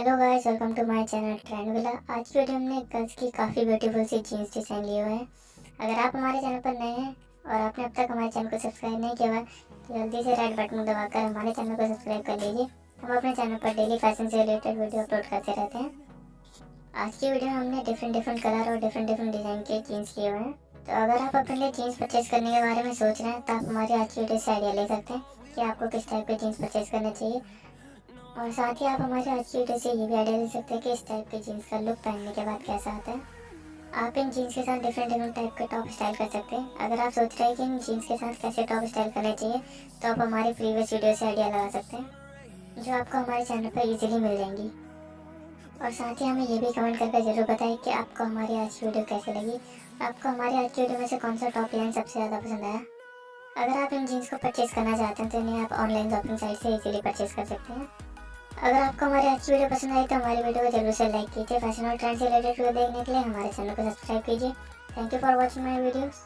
Hello guys, welcome to my channel Trendy. आज की video में गर्ल्स की काफ़ी ब्यूटीफुल सी जीन्स डिज़ाइन लिए हुए हैं। अगर आप हमारे चैनल पर नए हैं और आपने अब तक हमारे चैनल को सब्सक्राइब नहीं किया हुआ है तो जल्दी से रेड बटन दबाकर हमारे चैनल को सब्सक्राइब कर लीजिए। हम अपने चैनल पर डेली फैशन से रिलेटेड वीडियो अपलोड करते रहते हैं। आज की वीडियो में हमने डिफरेंट कलर और डिफरेंट डिज़ाइन के जीन्स लिए हुए हैं। तो अगर आप अपने लिए जीन्स परचेज करने के बारे में सोच रहे हैं तो आप हमारी आज की वीडियो से आइडिया ले सकते हैं कि आपको किस टाइप के जीन्स परचेज करना चाहिए। और साथ ही आप हमारे आज की वीडियो से ये भी आइडिया दे सकते हैं कि इस टाइप के जीन्स का लुक पहनने के बाद कैसा आता है। आप इन जीन्स के साथ डिफरेंट टाइप के टॉप स्टाइल कर सकते हैं। अगर आप सोच रहे हैं कि इन जीन्स के साथ कैसे टॉप स्टाइल करना चाहिए तो आप हमारी प्रीवियस वीडियो से आइडिया लगा सकते हैं, जो आपको हमारे चैनल पर इजीली मिल जाएंगी। और साथ ही हमें ये भी कमेंट करके ज़रूर बताएं कि आपको हमारी आज की वीडियो कैसे लगी, आपको हमारी आज की वीडियो में से कौन सा टॉप लाइन सबसे ज़्यादा पसंद आया। अगर आप इन जीन्स को परचेज करना चाहते हैं तो इन्हें आप ऑनलाइन शॉपिंग साइट से इजीली परचेज कर सकते हैं। अगर आपको हमारी आज की वीडियो पसंद आई तो हमारी वीडियो को जरूर से लाइक कीजिए। फैशन और ट्रेंड से रिलेटेड वीडियो देखने के लिए हमारे चैनल को सब्सक्राइब कीजिए। Thank you for watching my videos.